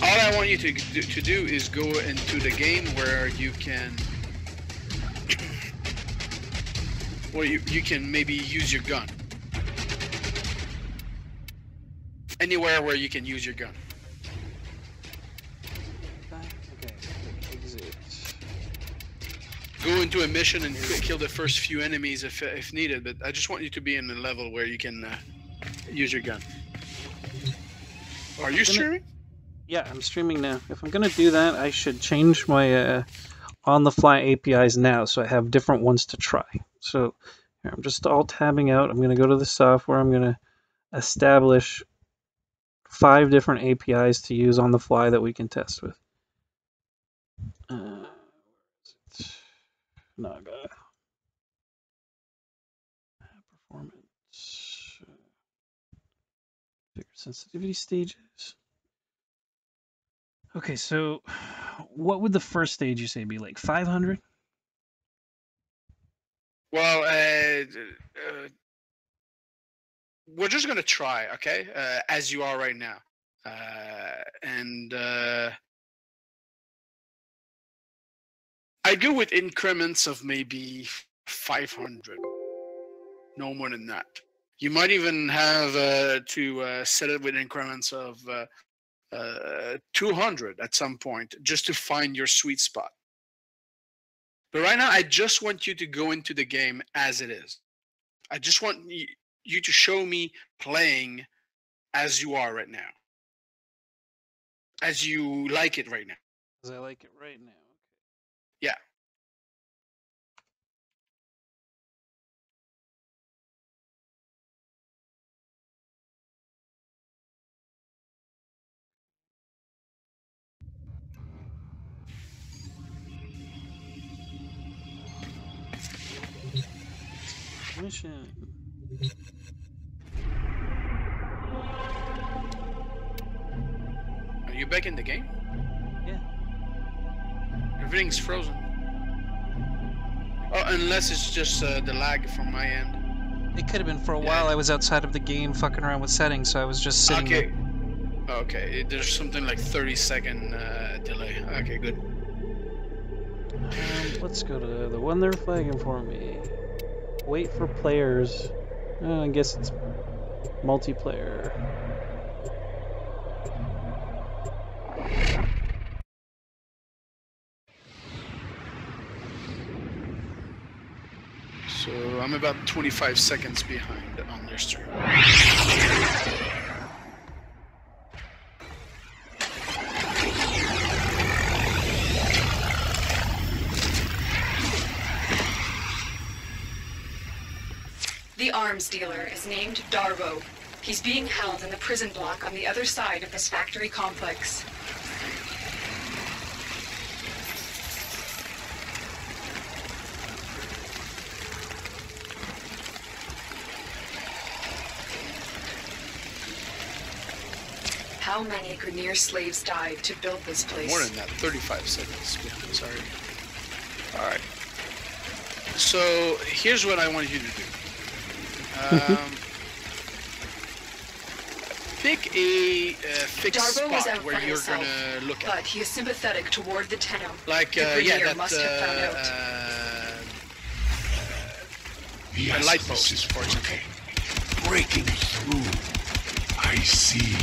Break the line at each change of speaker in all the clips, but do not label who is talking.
all I want you to do is go into the game where you can, where you can maybe use your gun. Anywhere where you can use your gun.
Okay, exit.
Go into a mission and kill the first few enemies if needed, but I just want you to be in a level where you can use your gun. Are you streaming?
Yeah, I'm streaming now. If I'm gonna do that, I should change my on-the-fly APIs now, so I have different ones to try. So here, I'm just all tabbing out. I'm gonna go to the software. I'm gonna establish 5 different APIs to use on the fly that we can test with. Naga. Performance. Bigger sensitivity stages. Okay, so what would the first stage you say be, like 500?
Well, we're just gonna try, okay? As you are right now, I go with increments of maybe 500, no more than that. You might even have to set it with increments of 200 at some point, just to find your sweet spot. But right now, I just want you to go into the game as it is. I just want you to show me playing as you are right now. As you like it right now.
As I like it right now.
Yeah.
Mission.
Are you back in the game?
Yeah.
Everything's frozen. Oh, unless it's just the lag from my end.
It could have been for a while. I was outside of the game fucking around with settings, so I was just sitting there.
Okay, there's something like 30-second delay. Okay, good.
Let's go to the one they're flagging for me. Wait for players. I guess it's multiplayer.
So I'm about 25 seconds behind on their stream.
The arms dealer is named Darvo. He's being held in the prison block on the other side of this factory complex. How many Grenier slaves died to build this place?
More than that, 35 seconds behind, sorry. Alright. So, here's what I want you to do. Pick a fixed spot where you're gonna look at.
But he is sympathetic toward the town.
Like,
yeah, that
must
have found out.
A light post, for example.
Okay. Breaking through, I see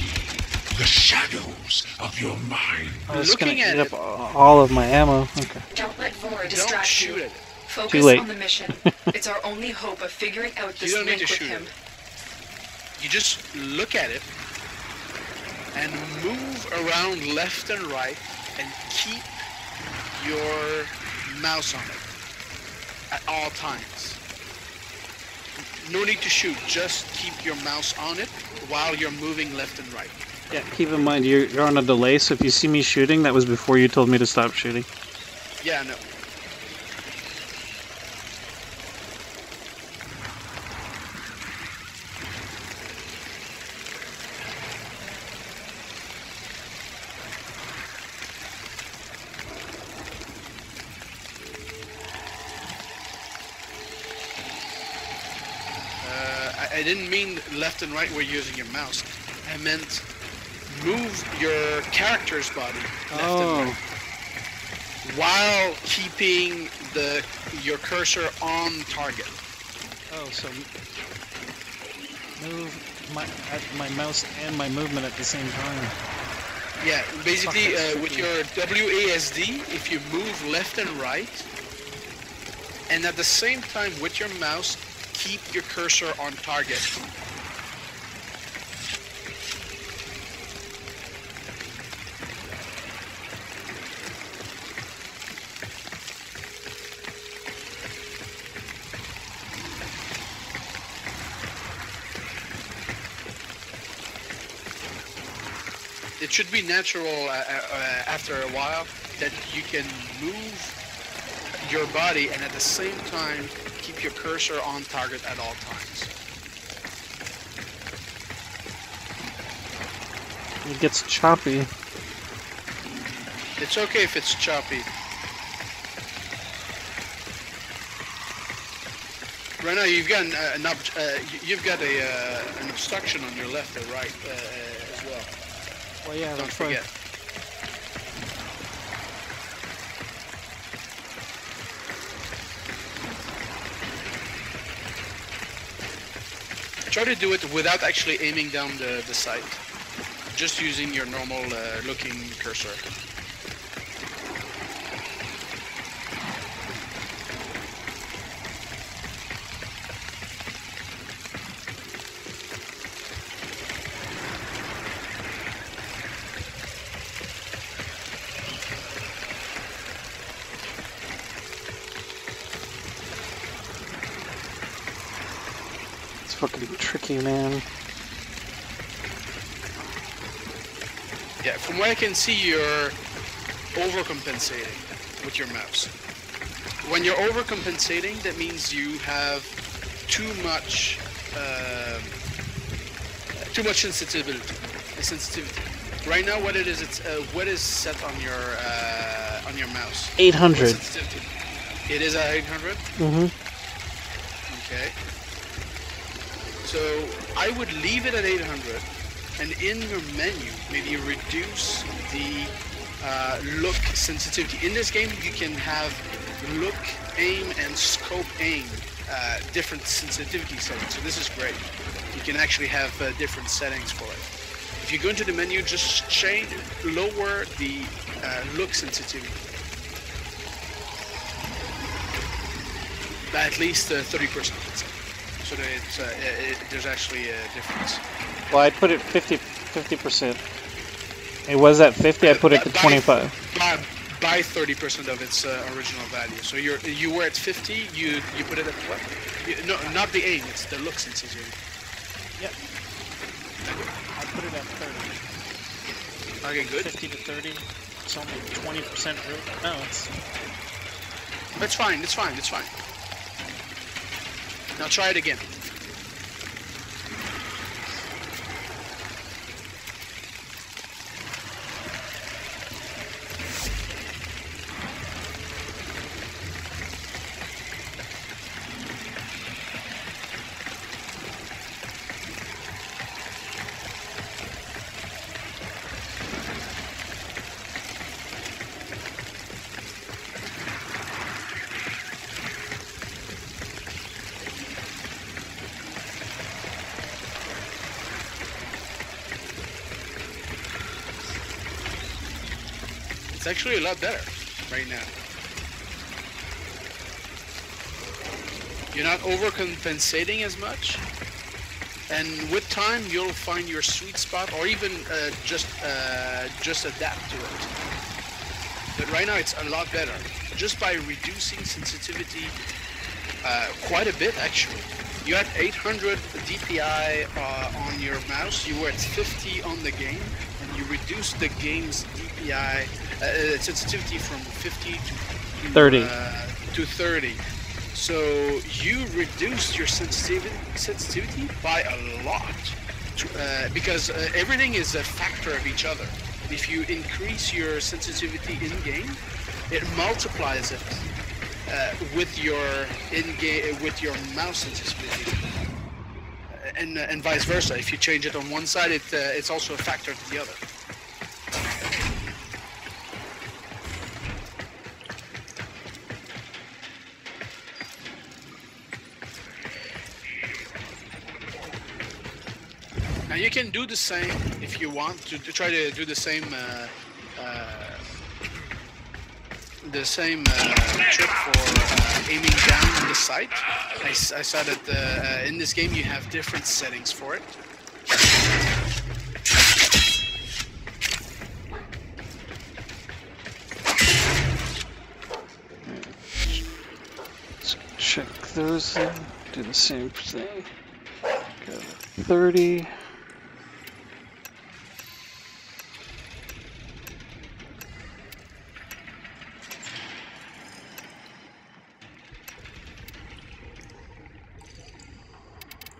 the shadows of your mind.
I was
Looking
gonna
at
eat up all of my ammo. Okay.
Don't let Vora
Don't
distract
shoot
you.
it.
Focus
Too late.
on the mission. It's our only hope of figuring out this
You don't need
link
to
with
shoot
him.
it. You just look at it and move around left and right and keep your mouse on it at all times. No need to shoot, just keep your mouse on it while you're moving left and right.
Yeah, keep in mind you're on a delay, so if you see me shooting, that was before you told me to stop shooting.
Yeah, no. I didn't mean left and right where you're using your mouse. I meant move your character's body left and
Oh.
right while keeping your cursor on target.
Oh, so move my mouse and my movement at the same time.
Yeah, basically
Fuck, that's
with
tricky.
your WASD, if you move left and right, and at the same time with your mouse, keep your cursor on target. It should be natural after a while that you can move your body and at the same time keep your cursor on target at all times.
It gets choppy.
It's okay if it's choppy. Right now you've got an obstruction on your left or right as well.
Well, yeah,
Don't
that's fine.
forget. Try to do it without actually aiming down the sight. Just using your normal looking cursor.
It's fucking tricky, man.
Yeah, from what I can see, you're overcompensating with your mouse. When you're overcompensating, that means you have too much sensitivity. Right now, what it is, it's what is set on your mouse.
800.
What sensitivity? It is at 800.
Mm-hmm.
Okay. So I would leave it at 800. And in your menu, maybe reduce the look sensitivity. In this game, you can have look, aim, and scope aim different sensitivity settings. So this is great. You can actually have different settings for it. If you go into the menu, just lower the look sensitivity. By at least 30%. So that there's actually a difference.
Well, I put it 50%. It was at 50. I put it to 25.
By 30% of its original value. So you were at 50. You put it at what? No, not the aim. It's the look sensitivity.
Yep. I put it at 30.
Okay, good.
50 to 30. It's only 20% room. No, it's.
It's fine. It's fine. It's fine. Now try it again. It's actually a lot better right now. You're not overcompensating as much, and with time you'll find your sweet spot, or even just adapt to it. But right now it's a lot better, just by reducing sensitivity quite a bit actually. You had 800 DPI on your mouse, you were at 50 on the game, and you reduced the game's DPI sensitivity from 50 to
30.
To 30. So you reduced your sensitivity by a lot, because everything is a factor of each other. If you increase your sensitivity in game, it multiplies it with your mouse sensitivity, and vice versa. If you change it on one side, it's also a factor to the other. Now you can do the same if you want to try to do the same trick for aiming down the sight. I saw that in this game you have different settings for it.
Let's check those. Do the same thing. Go to 30.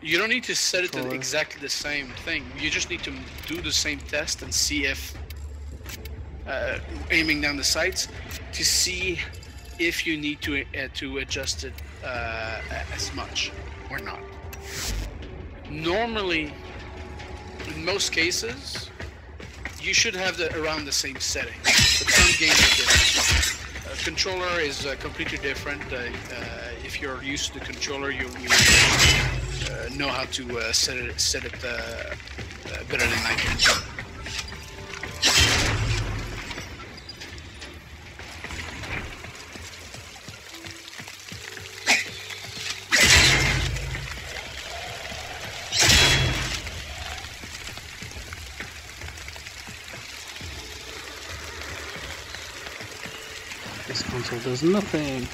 You don't need to set it to exactly the same thing. You just need to do the same test and see if aiming down the sights to see if you need to adjust it as much or not. Normally, in most cases, you should have around the same setting. But some games are different. Controller is completely different. If you're used to the controller, you know how to set it better than I can.
This console does nothing.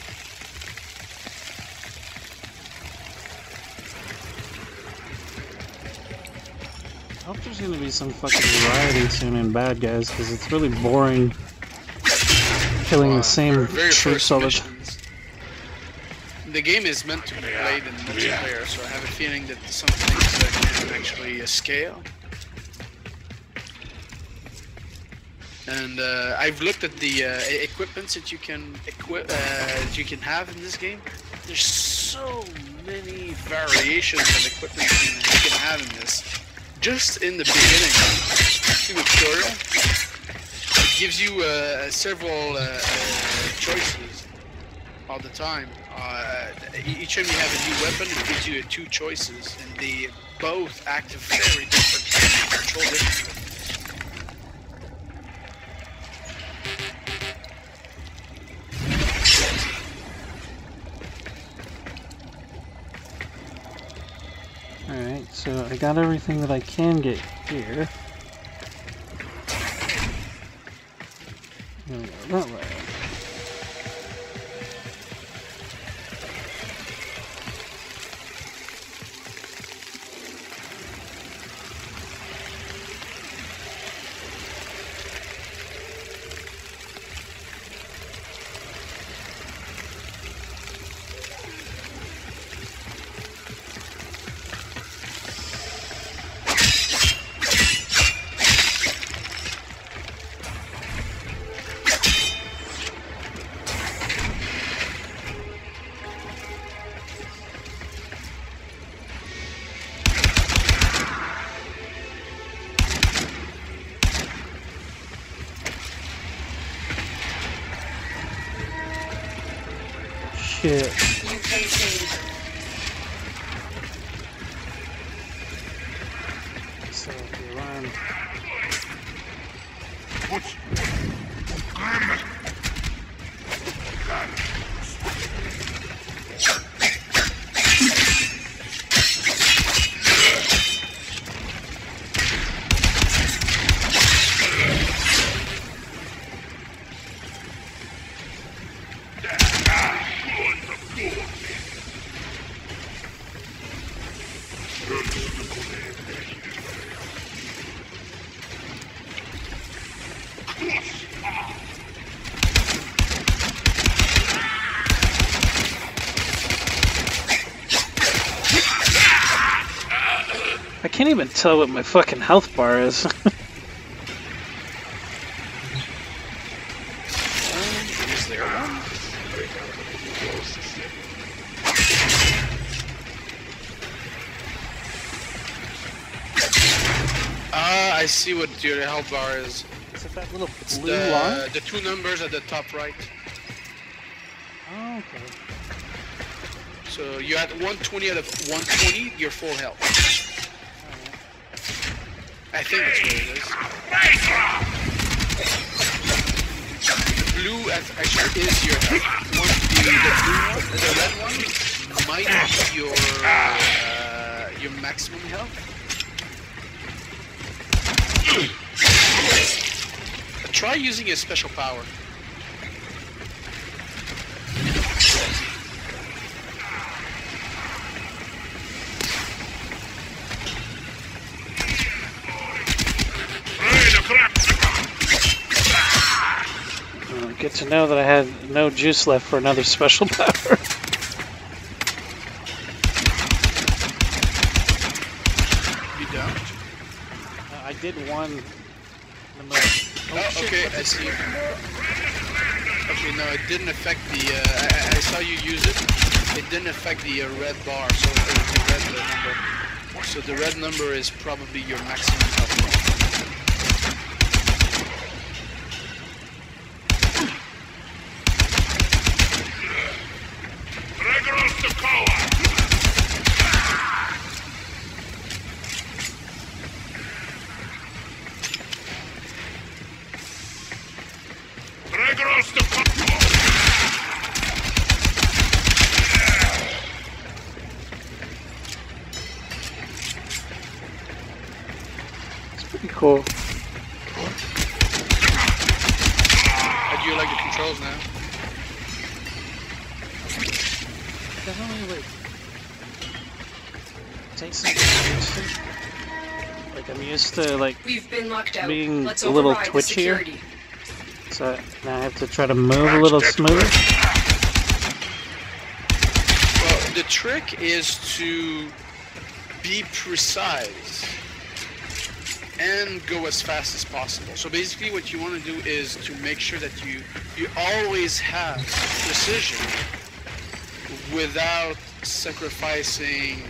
I hope there's gonna be some fucking variety soon in bad guys, because it's really boring killing the same troops all the time.
The game is meant to be played in multiplayer, so I have a feeling that some things can actually scale. And I've looked at the equipments that you can have in this game. There's so many variations of equipment you can have in this. Just in the beginning, see the tutorial. It gives you several choices all the time. Each time you have a new weapon, it gives you 2 choices, and they both act very different, control differently.
Alright, so I got everything that I can get here. There we go, that way. Shit. So the alarm. I can't even tell what my fucking health bar is.
Is there one? I see what your health bar is.
Is it that little
It's
blue line?
the 2 numbers at the top right.
Oh, okay.
So you're at 120 out of 120, you're full health. I think that's what it is. The blue actually is your health. The blue one, the red one, might be your maximum health. Try using a special power.
Good to know that I had no juice left for another special power.
You don't?
I did one in the middle.
Oh, okay, I see. Okay, no, it didn't affect the. I saw you use it. It didn't affect the red bar, so the red number. So the red number is probably your maximum health.
It's pretty cool.
How do you like the controls now?
Definitely like takes some used to. Like I'm used to like
We've been locked out.
being
Let's
a little
override the
twitchier.
security.
So now I have to try to move a little smoother.
Well, the trick is to be precise and go as fast as possible. So basically what you want to do is to make sure that you always have precision without sacrificing.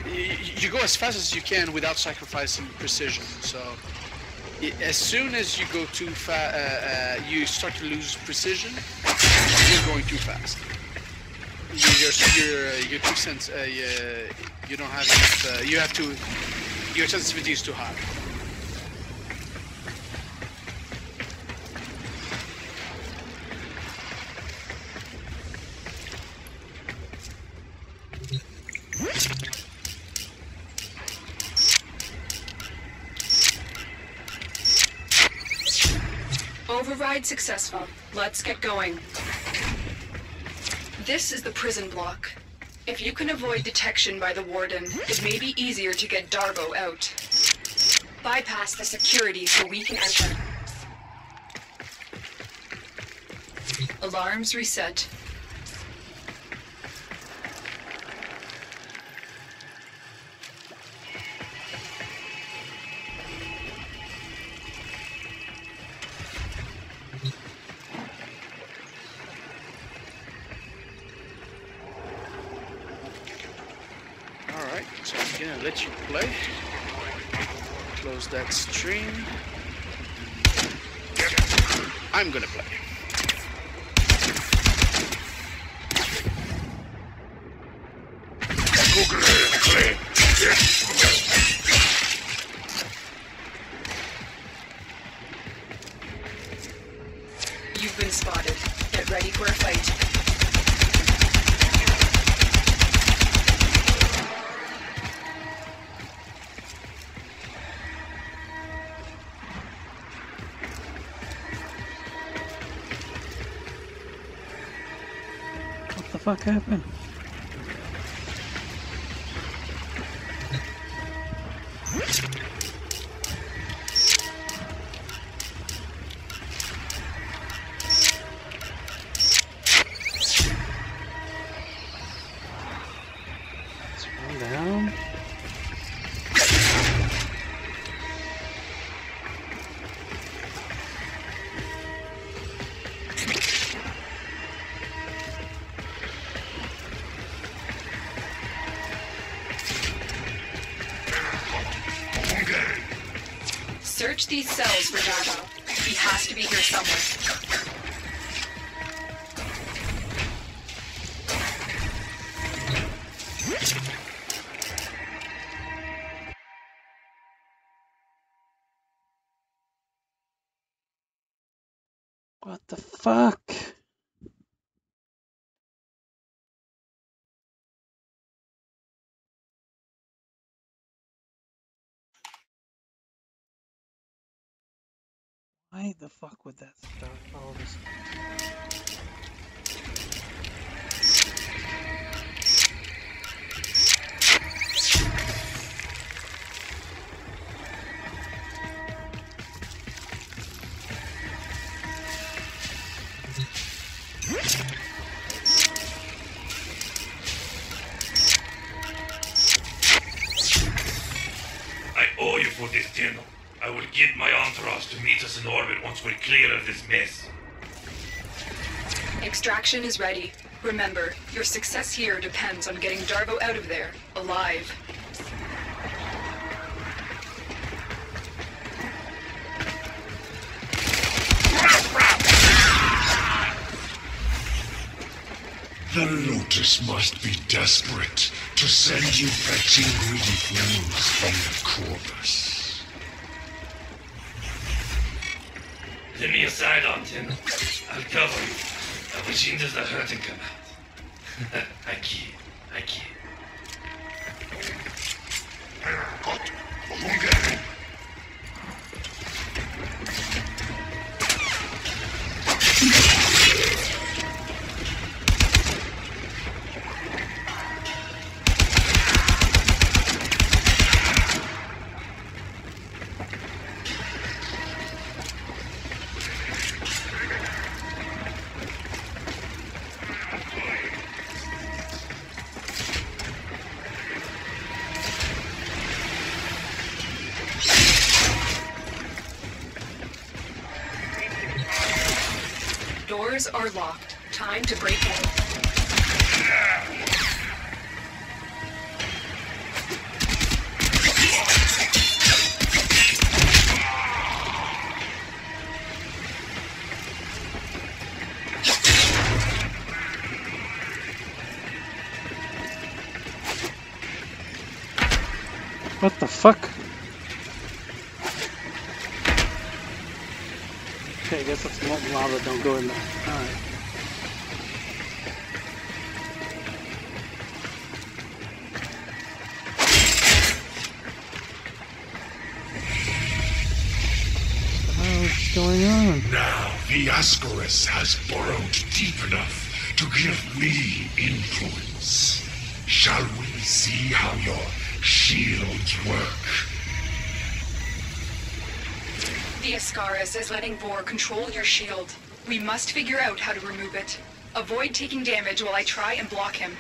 You go as fast as you can without sacrificing precision. So as soon as you go too fast, you start to lose precision. You're going too fast. You're too you don't have enough. You have to. Your sensitivity is too high.
Override successful. Let's get going. This is the prison block. If you can avoid detection by the warden, it may be easier to get Darbo out. Bypass the security so we can enter. Alarms reset.
Alright, so I'm gonna let you play. Close that stream. I'm gonna play.
You've been spotted. Get ready for a fight.
What the fuck happened? Let's run down.
Search these cells for Darbo. He has to be here somewhere.
What the fuck? Why the fuck would that start all of a sudden?
I owe you for this dinner. I will get my entourage to meet us in orbit once we're clear of this mess.
Extraction is ready. Remember, your success here depends on getting Darbo out of there, alive.
The Lotus must be desperate to send you fetching greedy fools from the corpus.
Give me a sidearm, Tim. I'll cover you. I wish into the hurting come out. I can't.
Doors are locked. Time to break in.
What the fuck? Okay, I guess that's molten lava, don't go in there. Alright. What's going on?
Now the Ascaris has burrowed deep enough to give me influence. Shall we see how your shields work?
The Ascaris is letting Vor control your shield. We must figure out how to remove it. Avoid taking damage while I try and block him.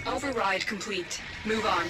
Override complete. Move on.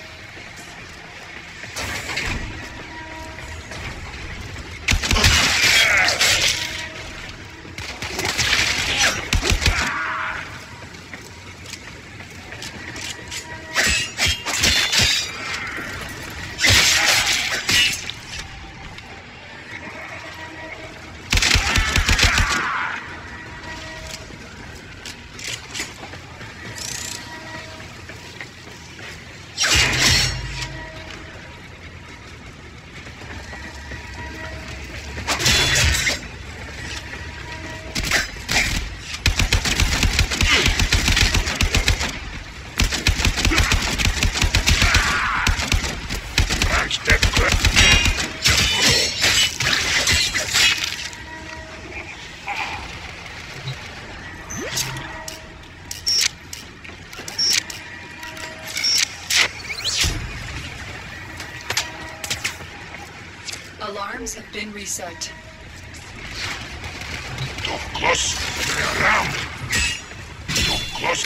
Alarms have been reset.
Don't close. They're around. Don't close.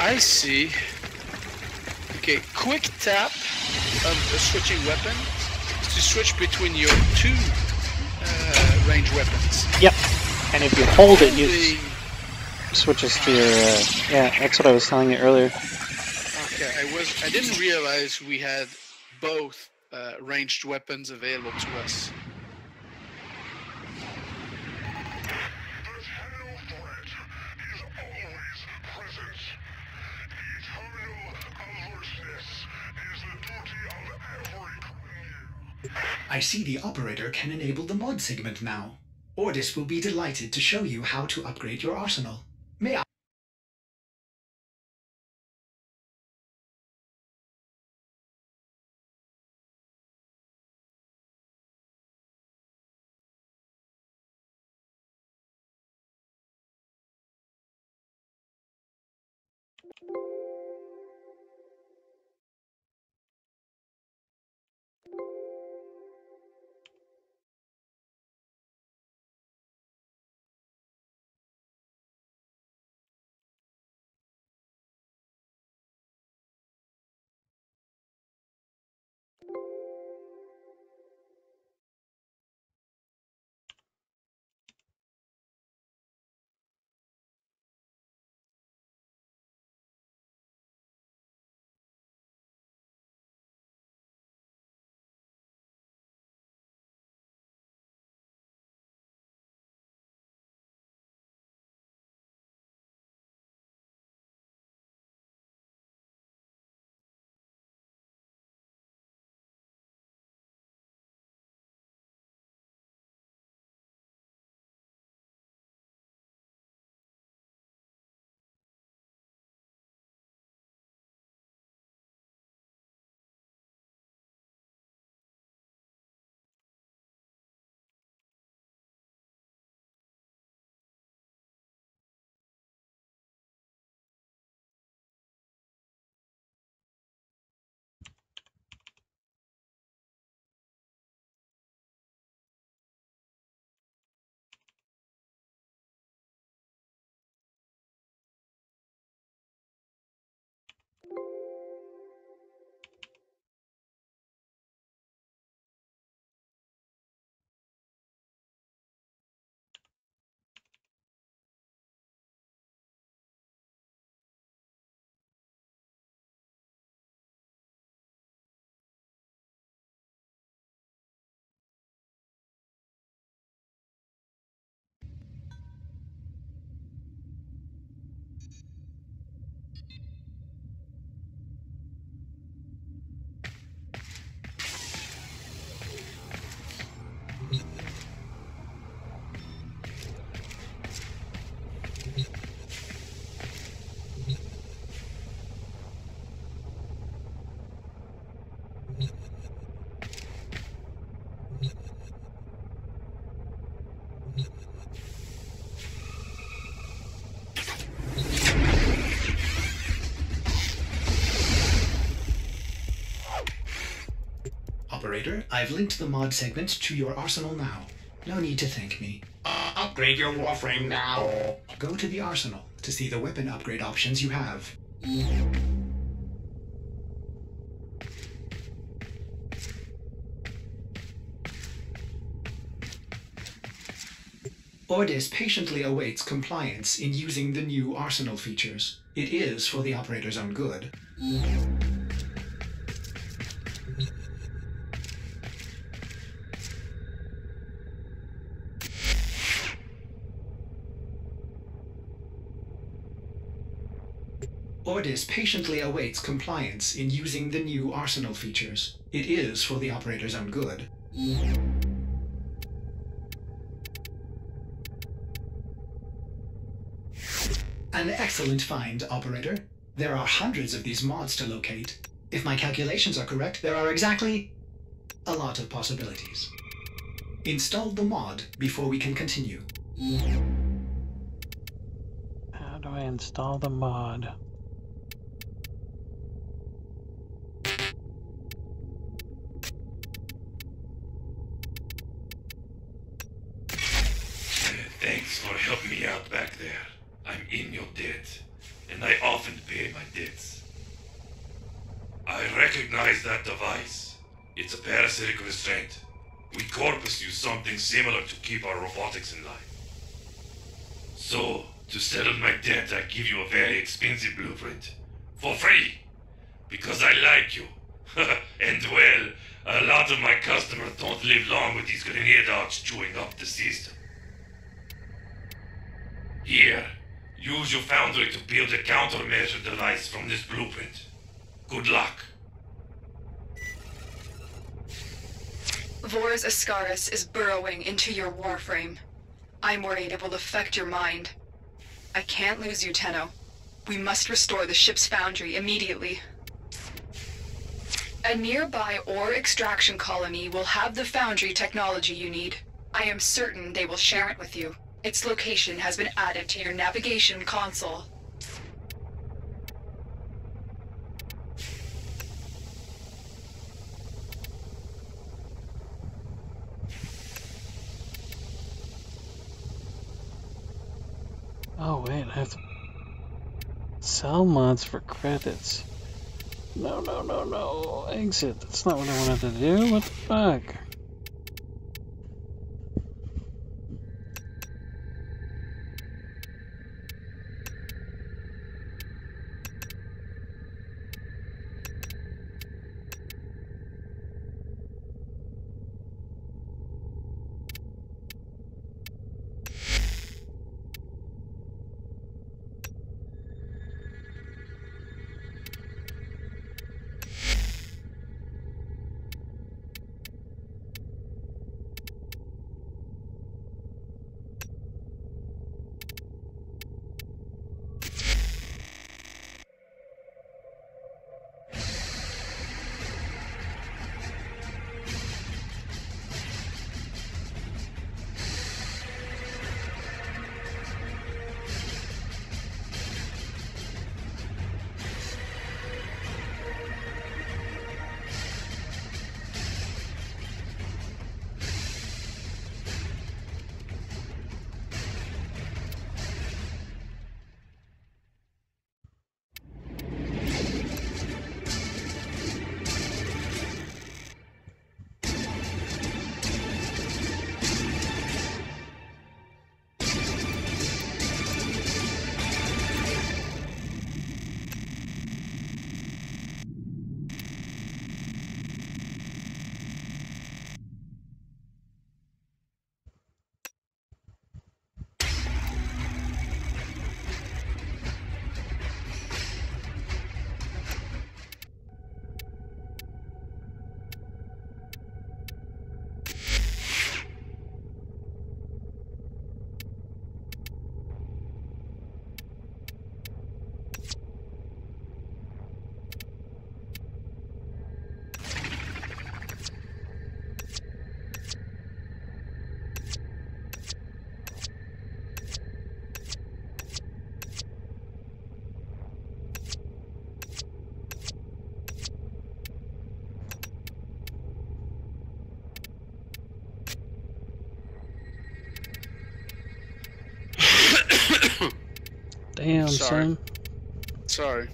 I see. Okay, quick tap of a switching weapon to switch between your two range weapons.
Yep. And if you hold it,
Holy-
you switches to your. Yeah, that's what I was telling you earlier.
Okay, I didn't realize we had both ranged weapons available to us.
The shadow threat is always present. Eternal alertness is the duty of every crew.
I see the operator can enable the mod segment now. Ordis will be delighted to show you how to upgrade your arsenal. May I? Operator, I've linked the mod segment to your arsenal now. No need to thank me.
Upgrade your Warframe now.
Go to the arsenal to see the weapon upgrade options you have. Ordis patiently awaits compliance in using the new arsenal features. It is for the operator's own good. Ordis patiently awaits compliance in using the new arsenal features. It is for the operator's own good. An excellent find, operator. There are hundreds of these mods to locate. If my calculations are correct, there are exactly a lot of possibilities. Install the mod before we can continue.
How do I install the mod?
Thanks for helping me out back there. I'm in your debt, and I offer and pay my debts. I recognize that device. It's a parasitic restraint. We Corpus use something similar to keep our robotics in line. So, to settle my debt, I give you a very expensive blueprint. For free. Because I like you. And well, a lot of my customers don't live long with these grenade dogs chewing up the system. Here, use your foundry to build a countermeasure device from this blueprint. Good luck.
Vors Ascaris is burrowing into your Warframe. I'm worried it will affect your mind. I can't lose you, Tenno. We must restore the ship's foundry immediately. A nearby ore extraction colony will have the foundry technology you need. I am certain they will share it with you. Its location has been added to your navigation console.
Oh wait, I have to sell mods for credits. No, no, no, no. Exit. That's not what I wanted to do. What the fuck? Damn,
Sorry.
son.
Sorry.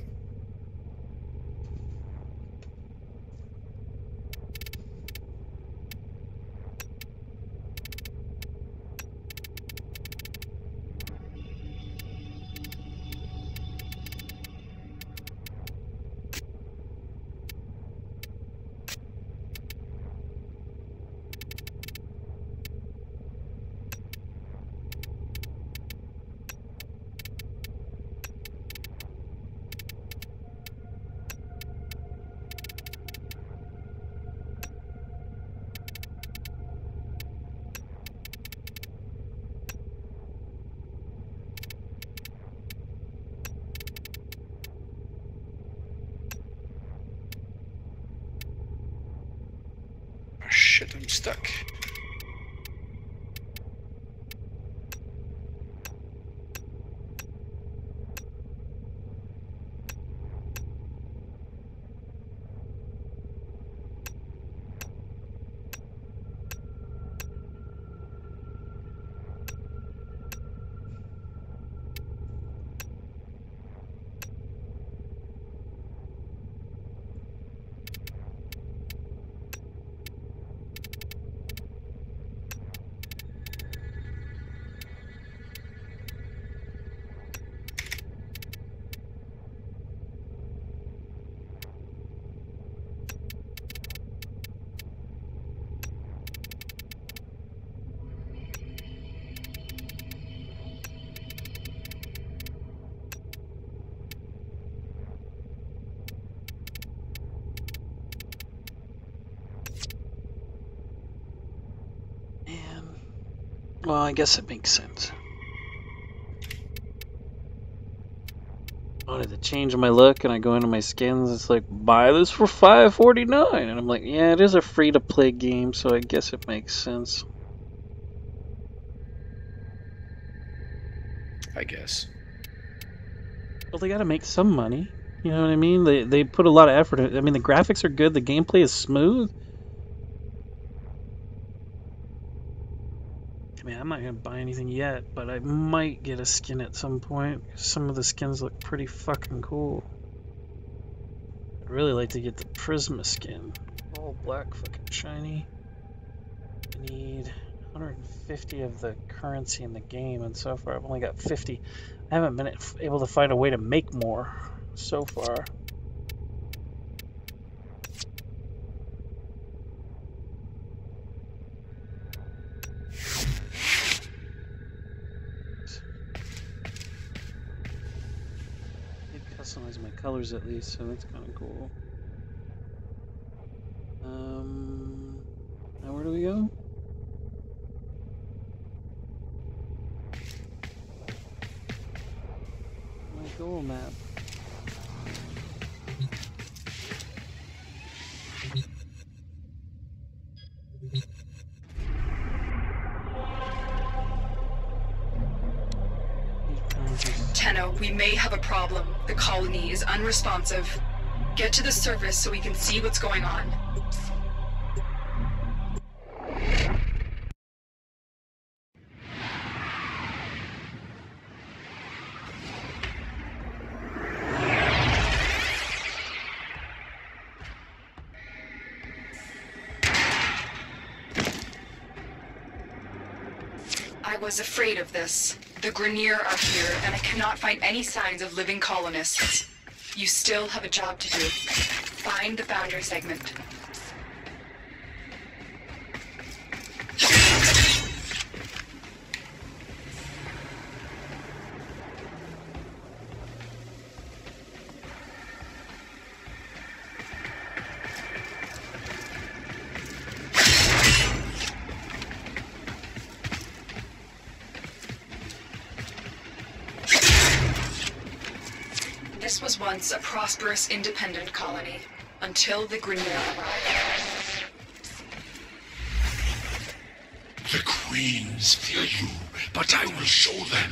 Oh shit, I'm stuck.
Well, I guess it makes sense. I wanted to change my look, and I go into my skins. It's like, buy this for $5.49, and I'm like, yeah, it is a free-to-play game, so I guess it makes sense.
I guess.
Well, they got to make some money. You know what I mean? They put a lot of effort in it. I mean, the graphics are good. The gameplay is smooth. I mean, I'm not going to buy anything yet, but I might get a skin at some point. Some of the skins look pretty fucking cool. I'd really like to get the Prisma skin. All black, fucking shiny. I need 150 of the currency in the game, and so far I've only got 50. I haven't been able to find a way to make more so far. Customize my colors at least, so that's kind of cool. Now where do we go? My goal map.
Tenno, we may have a problem. The colony is unresponsive. Get to the surface so we can see what's going on. I was afraid of this. The Grineer are here, and I cannot find any signs of living colonists. You still have a job to do. Find the Foundry segment. This was once a prosperous, independent colony, until the Grineer arrived.
The queens fear you, but I will show them.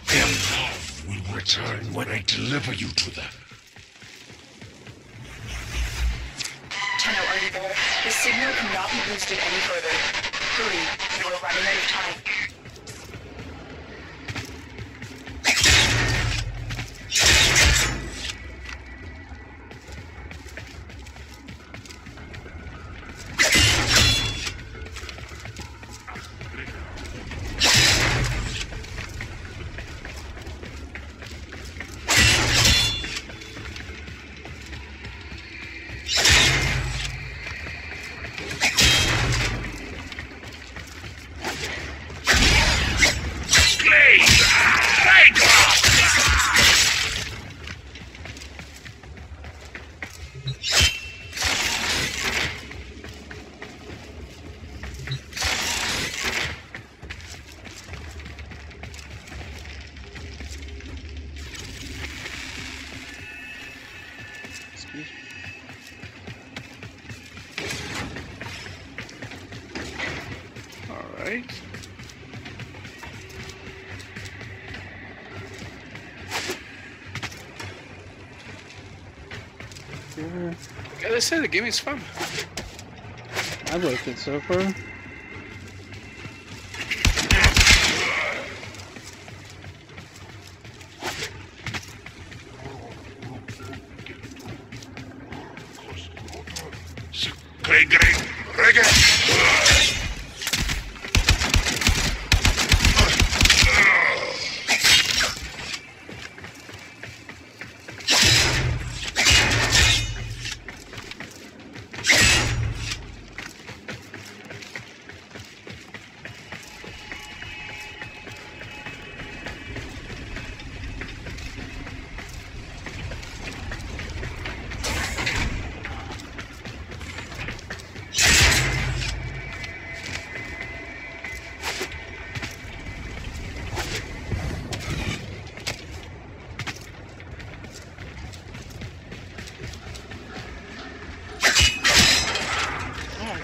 Their love will return when I deliver you to them.
Tenno, are you there? The signal cannot be boosted any further. Hurry, you are running out of time.
Alright.
Sure.
Gotta say, the game is fun.
I've liked it so far.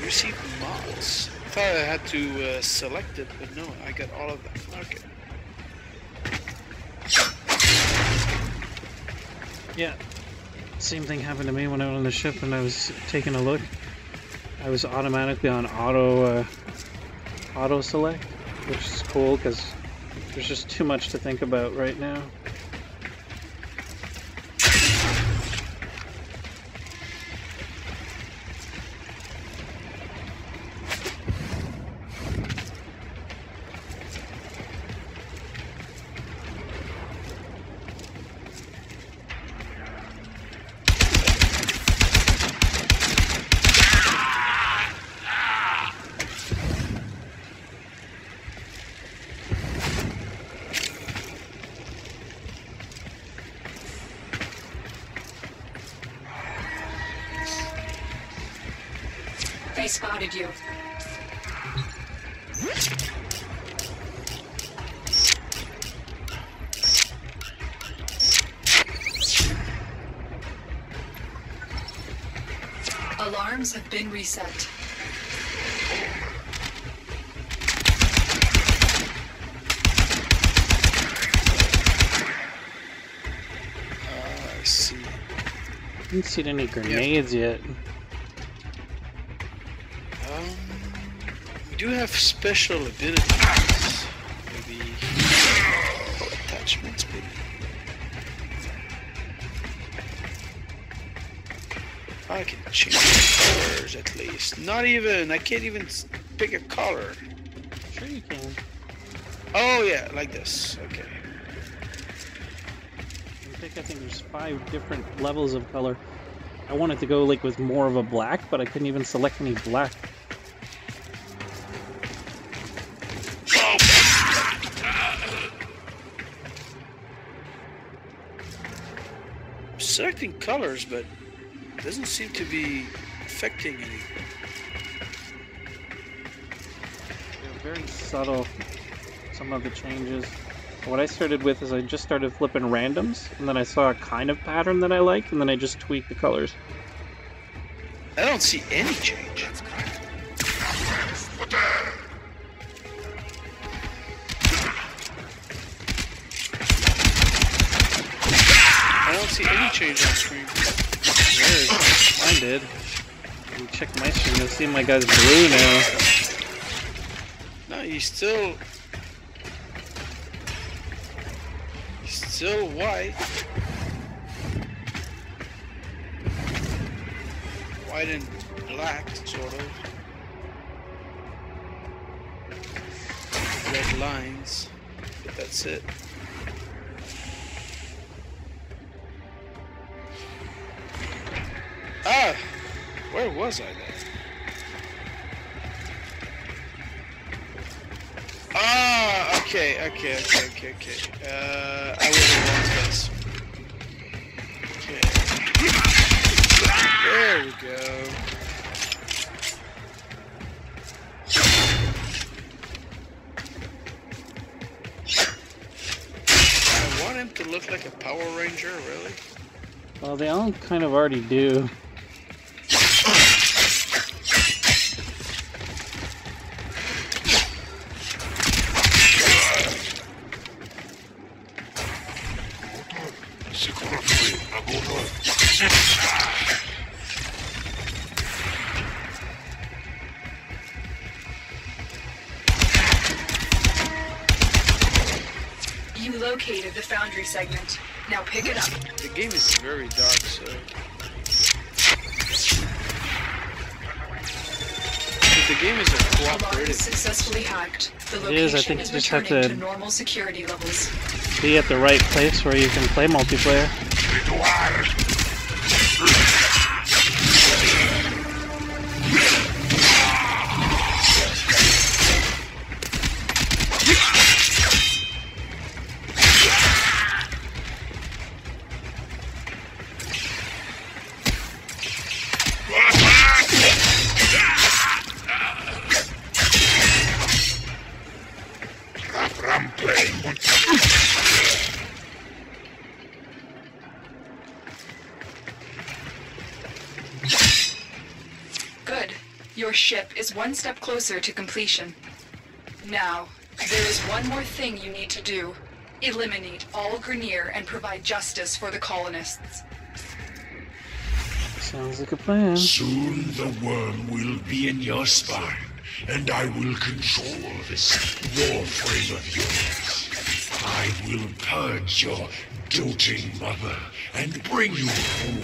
Receive mods. I thought I had to select it, but no, I got all of them. Okay.
Yeah. Same thing happened to me when I was on the ship and I was taking a look. I was automatically on auto select, which is cool because there's just too much to think about right now.
They spotted you. Alarms have been reset.
I see.
I haven't seen any grenades yet.
We do have special abilities. Maybe attachments, maybe. I can change the colors at least. Not even. I can't even pick a color.
Sure you can.
Oh yeah, like this. Okay.
I think there's 5 different levels of color. I wanted to go like with more of a black, but I couldn't even select any black.
I'm selecting colors, but it doesn't seem to be affecting anything.
They're very subtle, some of the changes. What I started with is I just started flipping randoms, and then I saw a kind of pattern that I liked, and then I just tweaked the colors.
I don't see any change. I don't see any change on screen.
Mine did. If you check my screen, you'll see my guy's blue now.
No, he's still white. White and black, sort of. Red lines, but that's it. Ah! Where was I then? Ah! Okay. I would have lost this. Okay. There we go. I want him to look like a Power Ranger, really?
Well, they all kind of already do.
You located the foundry segment. Now pick it up.
The game is very dark, so... The game is a
Alarm
cooperative.
successfully hacked. The
It is, I
location
think
is
you just have
returning
to-
to normal security levels.
Be at the right place where you can play multiplayer.
Your ship is one step closer to completion. Now, there is one more thing you need to do. Eliminate all Grineer and provide justice for the colonists.
Sounds like a plan.
Soon the worm will be in your spine, and I will control this warframe of yours. I will purge your doting mother and bring you home.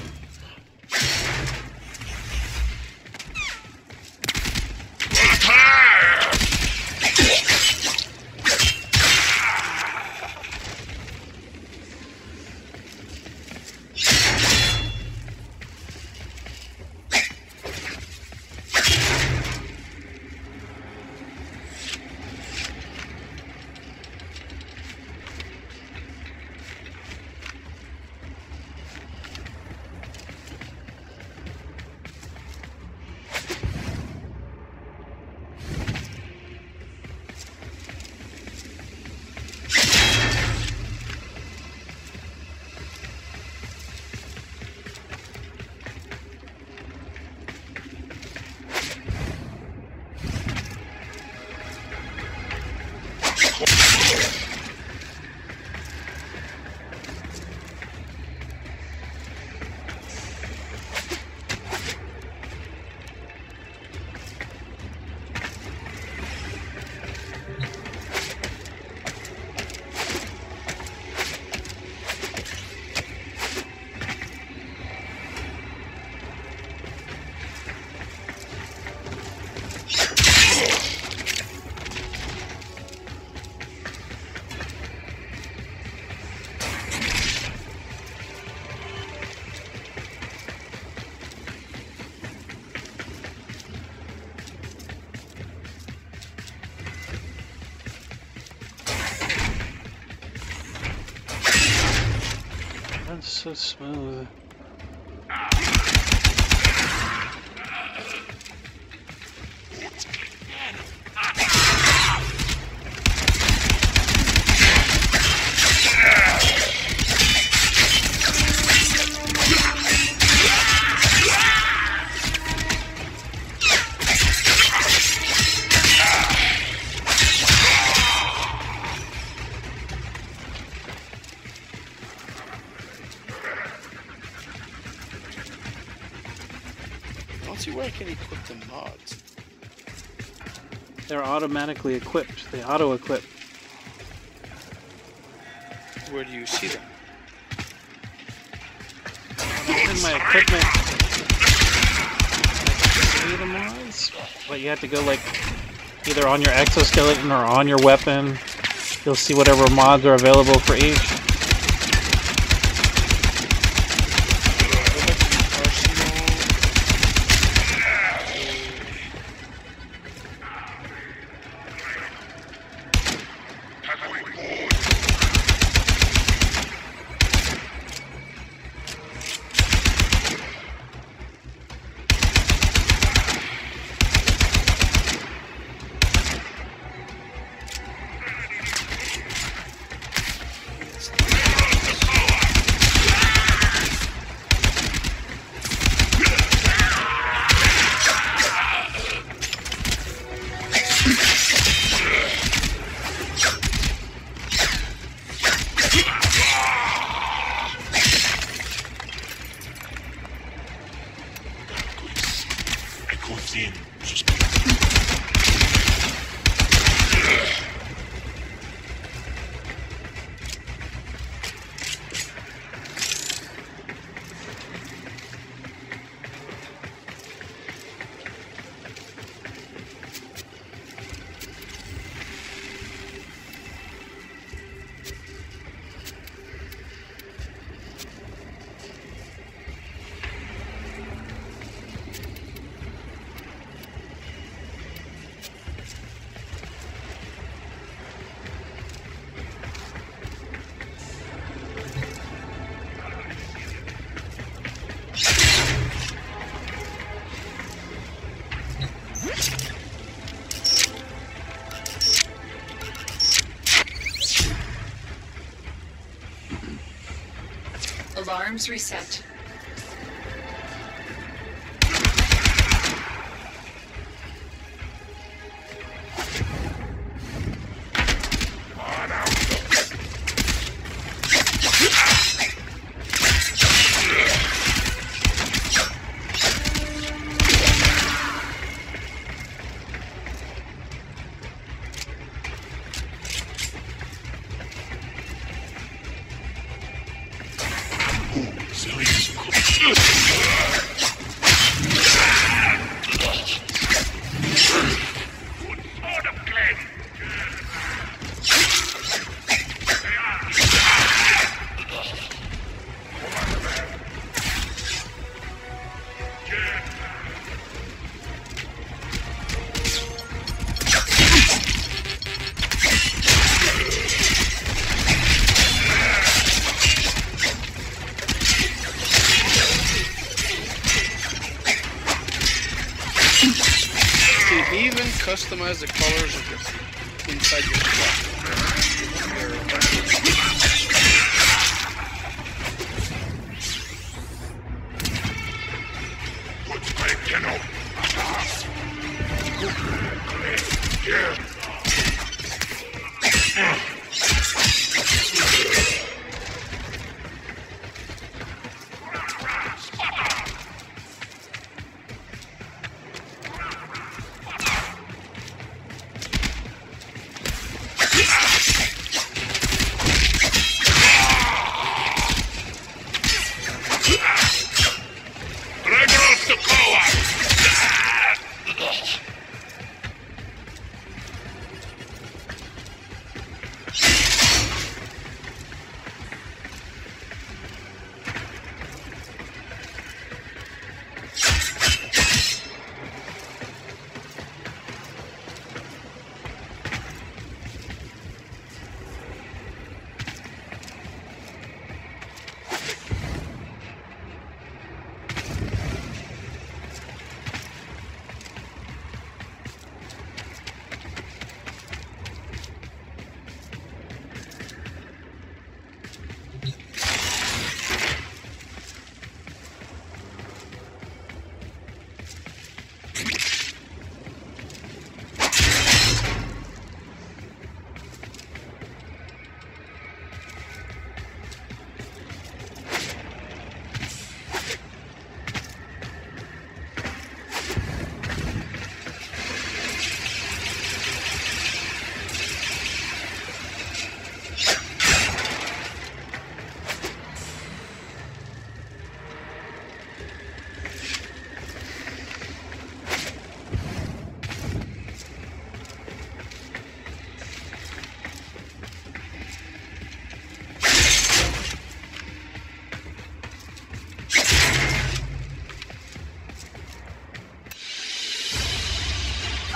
That's so smooth.
I don't see where I can equip the mods.
They're automatically equipped. They auto-equip.
Where do you see them?
In my equipment. I see the mods, but you have to go like either on your exoskeleton or on your weapon. You'll see whatever mods are available for each.
Alarms reset.
You can even customize the colors of your inside your truck.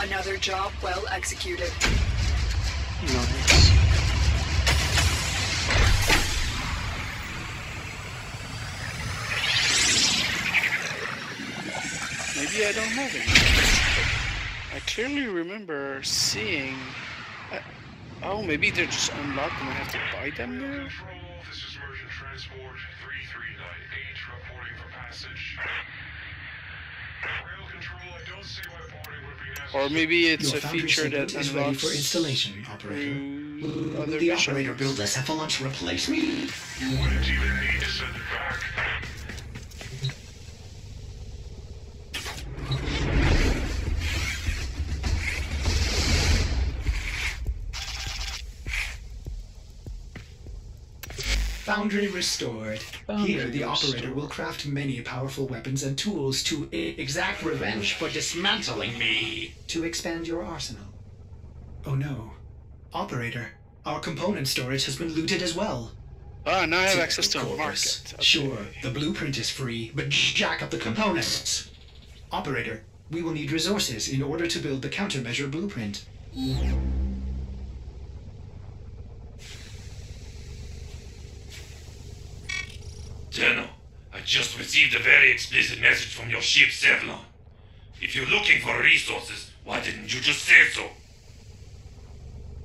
Another job well executed.
Nice.
Maybe I don't have any. I clearly remember seeing. Oh, maybe they're just unlocked and I have to buy them now?
Control, this is Merchant Transport 3398, reporting for passage. Rail control, I don't see why boarding would be necessary.
Or maybe it's
Your
a
foundry
feature that
segment is ready
unlocks
for installation, operator.
through
Will
other
the operator
missions.
build a cephalon replacement?
You wouldn't even need to send it back.
Foundry restored.
Foundry
Here, the operator
restored.
will craft many powerful weapons and tools to exact revenge for
Dismantling me.
to expand your arsenal. Oh no. Operator, our component storage has been looted as well.
Ah, now I have
Typical
access to a
Corvus.
market. Okay.
Sure, the blueprint is free, but jack up the components. Operator, we will need resources in order to build the countermeasure blueprint.
Tenno, I just received a very explicit message from your ship, Sevlon. If you're looking for resources, why didn't you just say so?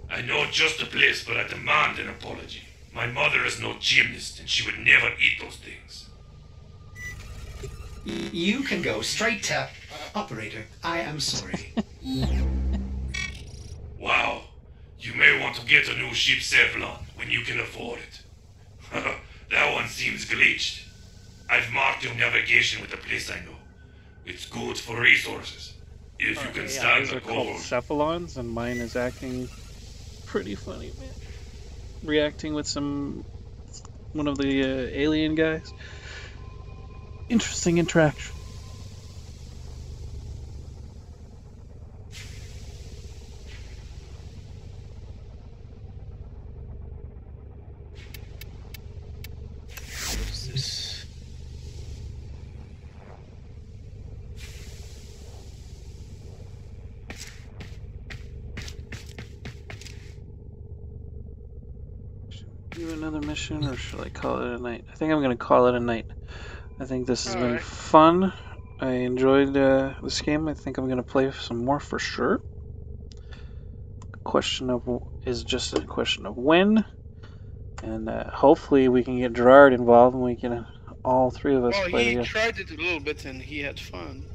I know just the place, but I demand an apology. My mother is no gymnast, and she would never eat those things.
You can go straight to... Operator, I am sorry.
Wow, you may want to get a new ship, Sevlon, when you can afford it. That one seems glitched. I've marked your navigation with the place I know. It's good for resources. If you can stand
These
the
are called
cold.
cephalons, and mine is acting pretty funny, man. Reacting with one of the alien guys. Interesting interaction.
What is this?
Do another mission, or should I call it a night? I think I'm gonna call it a night. I think this has been
Alright.
fun. I enjoyed this game. I think I'm going to play some more for sure. The question is just a question of when. And hopefully we can get Gerard involved and we can all three of us
Well,
play
he
together.
tried it a little bit and he had fun.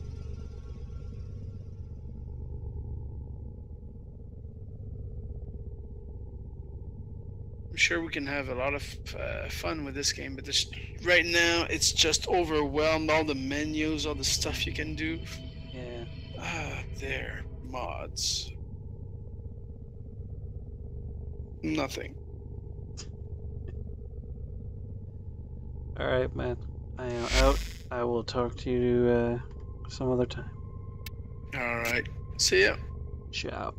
I'm sure we can have a lot of fun with this game, but right now it's just overwhelmed. All the menus, all the stuff you can do.
Yeah.
There, mods. Nothing.
Alright, man. I am out. I will talk to you some other time.
All right. See ya.
Ciao.